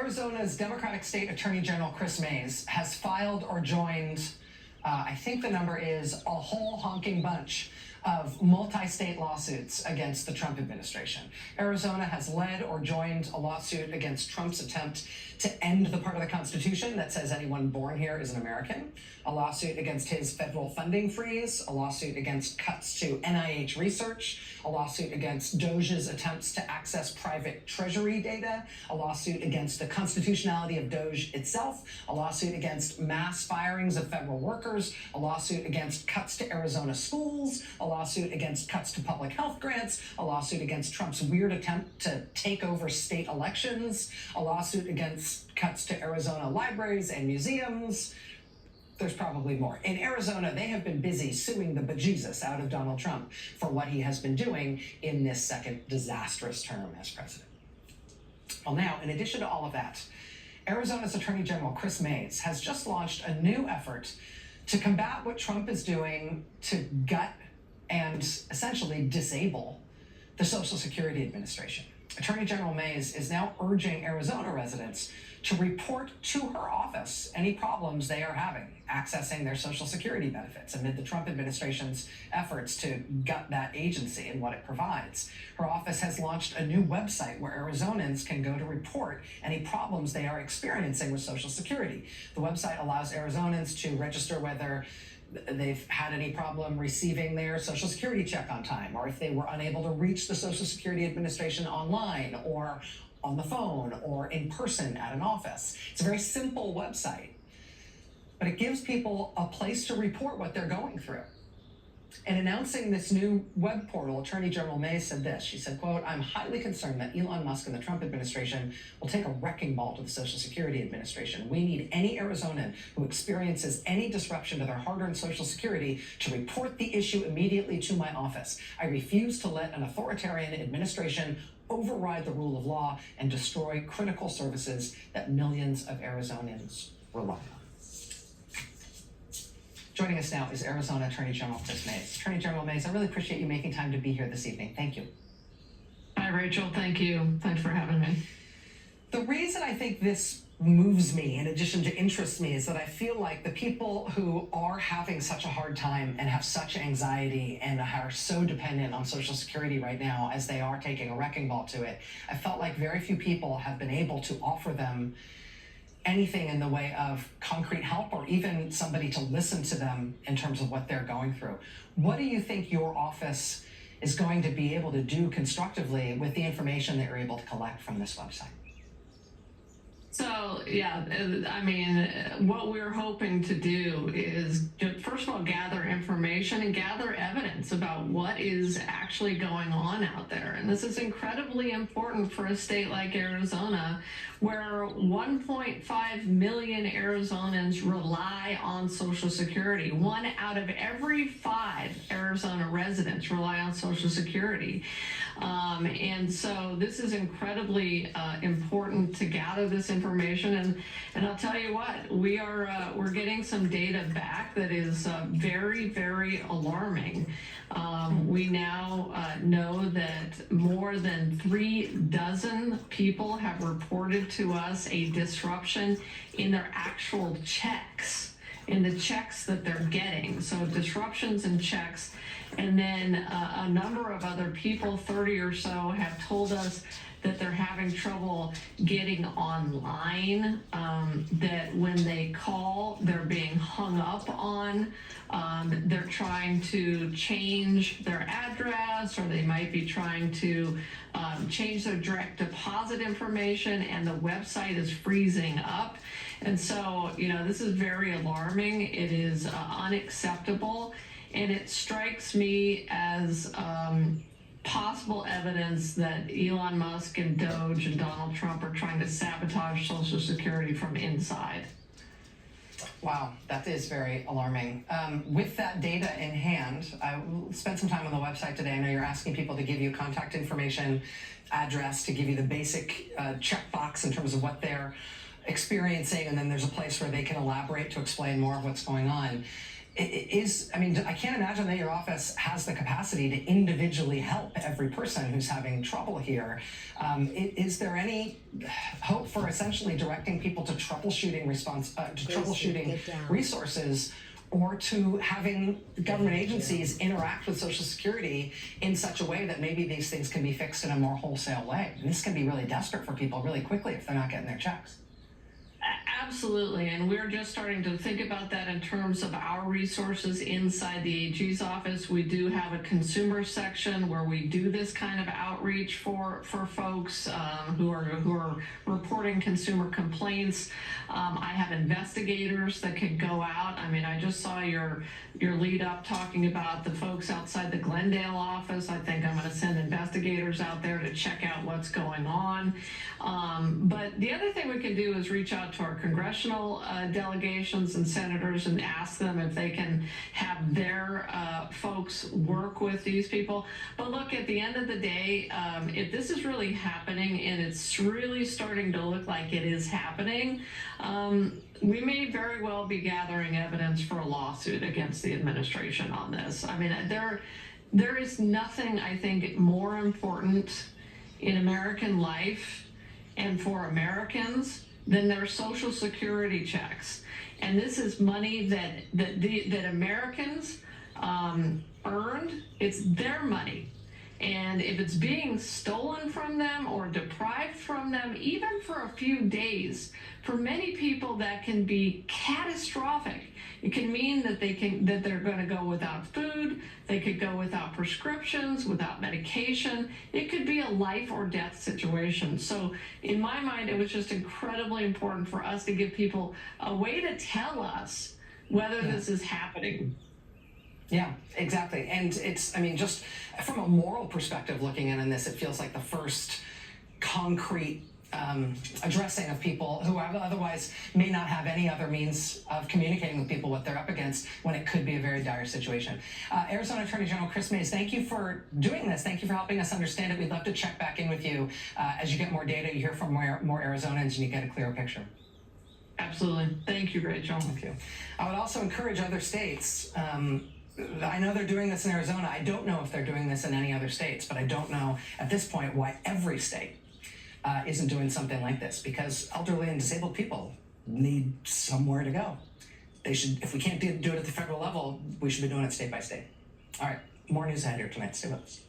Arizona's Democratic State Attorney General Chris Mays has filed or joined, I think the number is a whole honking bunch of multi-state lawsuits against the Trump administration. Arizona has led or joined a lawsuit against Trump's attempt to end the part of the Constitution that says anyone born here is an American, a lawsuit against his federal funding freeze, a lawsuit against cuts to NIH research, a lawsuit against DOJ's attempts to access private treasury data, a lawsuit against the constitutionality of DOJ itself, a lawsuit against mass firings of federal workers, a lawsuit against cuts to Arizona schools, a lawsuit against cuts to public health grants, a lawsuit against Trump's weird attempt to take over state elections, a lawsuit against cuts to Arizona libraries and museums. There's probably more. In Arizona, they have been busy suing the bejesus out of Donald Trump for what he has been doing in this second disastrous term as president. Well, now, in addition to all of that, Arizona's Attorney General Chris Mays has just launched a new effort to combat what Trump is doing to gut and essentially disable the Social Security Administration. Attorney General Mays is now urging Arizona residents to report to her office any problems they are having accessing their Social Security benefits amid the Trump administration's efforts to gut that agency and what it provides. Her office has launched a new website where Arizonans can go to report any problems they are experiencing with Social Security. The website allows Arizonans to register whether they've had any problem receiving their Social Security check on time, or if they were unable to reach the Social Security Administration online or on the phone or in person at an office. It's a very simple website, but it gives people a place to report what they're going through. In announcing this new web portal, Attorney General Mays said this. She said, quote, "I'm highly concerned that Elon Musk and the Trump administration will take a wrecking ball to the Social Security Administration. We need any Arizonan who experiences any disruption to their hard-earned Social Security to report the issue immediately to my office. I refuse to let an authoritarian administration override the rule of law and destroy critical services that millions of Arizonans rely on." Joining us now is Arizona Attorney General Chris Mays. Attorney General Mays, I really appreciate you making time to be here this evening. Thank you. Hi, Rachel. Thank you. Thanks for having me. The reason I think this moves me, in addition to interest me, is that I feel like the people who are having such a hard time and have such anxiety and are so dependent on Social Security right now as they are taking a wrecking ball to it, I felt like very few people have been able to offer them anything in the way of concrete help or even somebody to listen to them in terms of what they're going through. What do you think your office is going to be able to do constructively with the information that you're able to collect from this website? So, yeah, I mean, what we're hoping to do is, first of all, gather information and gather evidence about what is actually going on out there. And this is incredibly important for a state like Arizona, where 1.5 million Arizonans rely on Social Security. 1 out of every 5 Arizona residents rely on Social Security. And so this is incredibly important to gather this information. And I'll tell you what, we're getting some data back that is very, very alarming. We now know that more than 36 people have reported to us a disruption in their actual checks, in the checks that they're getting. So disruptions in checks. And then a number of other people, 30 or so, have told us that they're having trouble getting online, that when they call, they're being hung up on. They're trying to change their address, or they might be trying to change their direct deposit information, and the website is freezing up. And so, this is very alarming. It is unacceptable. And it strikes me as possible evidence that Elon Musk and DOJ and Donald Trump are trying to sabotage Social Security from inside. Wow, that is very alarming. With that data in hand, I spent some time on the website today. I know you're asking people to give you contact information, address, to give you the basic checkbox in terms of what they're experiencing, and then there's a place where they can elaborate to explain more of what's going on. I mean, I can't imagine that your office has the capacity to individually help every person who's having trouble here. Is there any hope for essentially directing people to troubleshooting resources, or to having government agencies interact with Social Security in such a way that maybe these things can be fixed in a more wholesale way? And this can be really desperate for people really quickly if they're not getting their checks. Absolutely, and we're just starting to think about that in terms of our resources inside the AG's office. We do have a consumer section where we do this kind of outreach for folks who are reporting consumer complaints. I have investigators that can go out. I mean, I just saw your lead up talking about the folks outside the Glendale office. I think I'm going to send investigators out there to check out what's going on. But the other thing we can do is reach out to our congressional delegations and senators and ask them if they can have their folks work with these people. But look, at the end of the day, if this is really happening, and it's really starting to look like it is happening, we may very well be gathering evidence for a lawsuit against the administration on this. I mean, there is nothing, I think, more important in American life and for Americans than their Social Security checks. And this is money that Americans earned. It's their money. And if it's being stolen from them or deprived from them, even for a few days, for many people that can be catastrophic. It can mean that they're going to go without food, they could go without prescriptions, without medication. It could be a life or death situation. So in my mind, it was just incredibly important for us to give people a way to tell us whether this is happening. Yeah, exactly. And I mean, just from a moral perspective, looking in on this, it feels like the first concrete addressing of people who otherwise may not have any other means of communicating with people what they're up against when it could be a very dire situation. Arizona Attorney General Chris Mays, thank you for doing this. Thank you for helping us understand it. We'd love to check back in with you as you get more data, you hear from more Arizonans, and you get a clearer picture. Absolutely. Thank you, Rachel. Thank you. I would also encourage other states. I know they're doing this in Arizona. I don't know if they're doing this in any other states, but I don't know at this point why every state isn't doing something like this, because elderly and disabled people need somewhere to go. They should, if we can't do it at the federal level, we should be doing it state by state. All right, more news ahead here tonight. Stay with us.